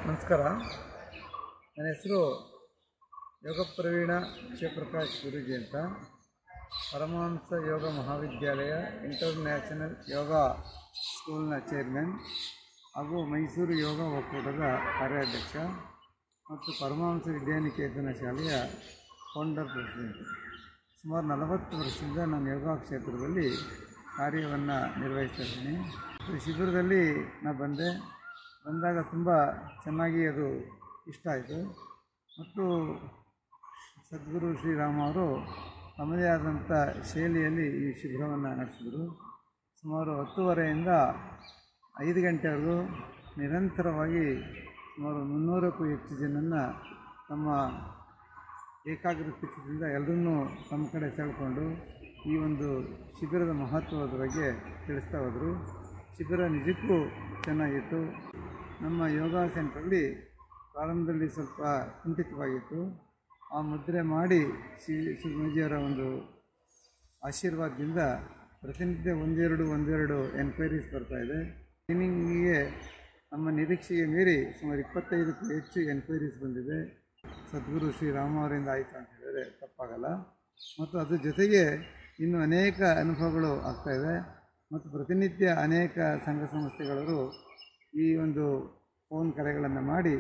ನಮಸ್ಕಾರ. ನನ್ನ ಹೆಸರು ಯೋಗ ಪ್ರವೀಣ ಶಿವಪ್ರಕಾಶ್ ಗುರೂಜಿ ಅಂತ. ಪರಮಹಂಸ ಯೋಗ ಮಹಾವಿದ್ಯಾಲಯ ಇಂಟರ್ನ್ಯಾಷನಲ್ ಯೋಗ ಸ್ಕೂಲ್ನ ಚೇರ್ಮನ್ ಹಾಗೂ ಮೈಸೂರು ಯೋಗ ಒಕ್ಕೂಟದ ಕಾರ್ಯಾಧ್ಯಕ್ಷ ಮತ್ತು ಪರಮಹಂಸ ವಿದ್ಯಾನಿಕೇತನ ಶಾಲೆಯ ಫೌಂಡರ್ ಪ್ರೆಸಿಡೆಂಟ್. ಸುಮಾರು 40 ವರ್ಷದಿಂದ ನಾನು ಯೋಗ ಕ್ಷೇತ್ರದಲ್ಲಿ ಕಾರ್ಯವನ್ನು ನಿರ್ವಹಿಸ್ತಾ ಇದ್ದೀನಿ. ಶಿಬಿರದಲ್ಲಿ ನಾನು ಬಂದಾಗ ತುಂಬ ಚೆನ್ನಾಗಿ ಅದು ಇಷ್ಟ ಆಯಿತು. ಮತ್ತು ಸದ್ಗುರು ಶ್ರೀರಾಮ ಅವರು ತಮ್ಮದೇ ಆದಂಥ ಶೈಲಿಯಲ್ಲಿ ಈ ಶಿಬಿರವನ್ನು ನಡೆಸಿದರು. ಸುಮಾರು 10:30ಯಿಂದ 5 ಗಂಟೆವರೆಗೂ ನಿರಂತರವಾಗಿ ಸುಮಾರು 300ಕ್ಕೂ ಹೆಚ್ಚು ಜನನ್ನು ತಮ್ಮ ಏಕಾಗ್ರಚಿತ್ತದಿಂದ ಎಲ್ಲರನ್ನೂ ತಮ್ಮ ಕಡೆ ಸೆಳ್ಕೊಂಡು ಈ ಒಂದು ಶಿಬಿರದ ಮಹತ್ವದ ಬಗ್ಗೆ ತಿಳಿಸ್ತಾ ಹೋದರು. ಶಿಬಿರ ನಿಜಕ್ಕೂ ಚೆನ್ನಾಗಿತ್ತು. ನಮ್ಮ ಯೋಗ ಸೆಂಟ್ರಲ್ಲಿ ಪ್ರಾರಂಭದಲ್ಲಿ ಸ್ವಲ್ಪ ಕುಂಠಿತವಾಗಿತ್ತು. ಆ ಮುದ್ರೆ ಮಾಡಿ ಶಿವಮೂಜಿಯವರ ಒಂದು ಆಶೀರ್ವಾದದಿಂದ ಪ್ರತಿನಿತ್ಯ ಒಂದೆರಡು ಎನ್ಕ್ವೈರೀಸ್ ಬರ್ತಾಯಿದೆ. ಟ್ರೈನಿಂಗಿಗೆ ನಮ್ಮ ನಿರೀಕ್ಷೆಗೆ ಮೀರಿ ಸುಮಾರು 25ಕ್ಕೂ ಹೆಚ್ಚು ಎನ್ಕ್ವೈರೀಸ್ ಬಂದಿದೆ. ಸದ್ಗುರು ಶ್ರೀರಾಮ ಅವರಿಂದ ಆಯಿತು ಅಂತ ಹೇಳಿದರೆ ತಪ್ಪಾಗಲ್ಲ. ಮತ್ತು ಅದ್ರ ಜೊತೆಗೆ ಇನ್ನೂ ಅನೇಕ ಅನುಭವಗಳು ಆಗ್ತಾಯಿದೆ. ಮತ್ತು ಪ್ರತಿನಿತ್ಯ ಅನೇಕ ಸಂಘ ಸಂಸ್ಥೆಗಳವರು ಈ ಒಂದು ಫೋನ್ ಕರೆಗಳನ್ನು ಮಾಡಿ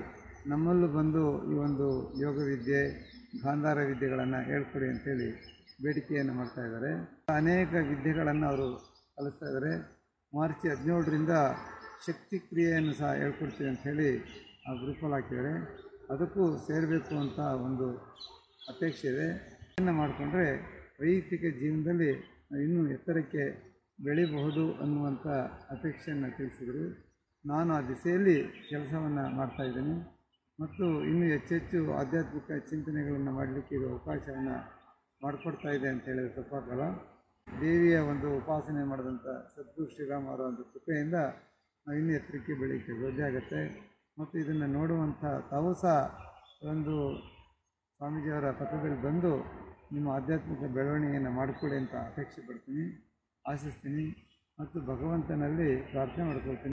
ನಮ್ಮಲ್ಲೂ ಬಂದು ಈ ಒಂದು ಯೋಗ ವಿದ್ಯೆ, ಗಾಂಧಾರ ವಿದ್ಯೆಗಳನ್ನು ಹೇಳ್ಕೊಡಿ ಅಂತೇಳಿ ಬೇಡಿಕೆಯನ್ನು ಮಾಡ್ತಾಯಿದ್ದಾರೆ. ಅನೇಕ ವಿದ್ಯೆಗಳನ್ನು ಅವರು ಕಲಿಸ್ತಾ ಇದ್ದಾರೆ. ಮಾರ್ಚ್ 17ರಿಂದ ಶಕ್ತಿ ಕ್ರಿಯೆಯನ್ನು ಸಹ ಹೇಳ್ಕೊಡ್ತೀವಿ ಅಂಥೇಳಿ ಆ ಗ್ರೂಪಲ್ಲಿ ಹಾಕಿದ್ದಾರೆ. ಅದಕ್ಕೂ ಸೇರಬೇಕು ಅಂತ ಒಂದು ಅಪೇಕ್ಷೆ ಇದೆ. ಇದನ್ನು ಮಾಡಿಕೊಂಡ್ರೆ ವೈಯಕ್ತಿಕ ಜೀವನದಲ್ಲಿ ಇನ್ನೂ ಎತ್ತರಕ್ಕೆ ಬೆಳೀಬಹುದು ಅನ್ನುವಂಥ ಅಪೇಕ್ಷೆಯನ್ನು ತಿಳಿಸಿದರು. ನಾನು ಆ ದಿಸೆಯಲ್ಲಿ ಕೆಲಸವನ್ನು ಮಾಡ್ತಾಯಿದ್ದೀನಿ. ಮತ್ತು ಇನ್ನೂ ಹೆಚ್ಚೆಚ್ಚು ಆಧ್ಯಾತ್ಮಿಕ ಚಿಂತನೆಗಳನ್ನು ಮಾಡಲಿಕ್ಕೆ ಇದು ಅವಕಾಶವನ್ನು ಮಾಡಿಕೊಡ್ತಾ ಇದೆ ಅಂತ ಹೇಳಿದರೆ ತಪ್ಪಾಗಲ್ಲ. ದೇವಿಯ ಒಂದು ಉಪಾಸನೆ ಮಾಡಿದಂಥ ಸದ್ಗುರು ಶ್ರೀರಾಮ ಅವರ ಒಂದು ಕೃಪೆಯಿಂದ ನಾವು ಇನ್ನೂ ಎತ್ತರಕ್ಕೆ ಬೆಳೀಲಿಕ್ಕೆ ಸಾಧ್ಯ ಆಗುತ್ತೆ. ಮತ್ತು ಇದನ್ನು ನೋಡುವಂಥ ತಾವು ಸಹ ಒಂದು ಸ್ವಾಮೀಜಿಯವರ ಪಥದಲ್ಲಿ ಬಂದು ನಿಮ್ಮ ಆಧ್ಯಾತ್ಮಿಕ ಬೆಳವಣಿಗೆಯನ್ನು ಮಾಡಿಕೊಡಿ ಅಂತ ಅಪೇಕ್ಷೆ ಪಡ್ತೀನಿ, ಆಶಿಸ್ತೀನಿ ಮತ್ತು ಭಗವಂತನಲ್ಲಿ ಪ್ರಾರ್ಥನೆ ಮಾಡ್ಕೊಳ್ತೀನಿ.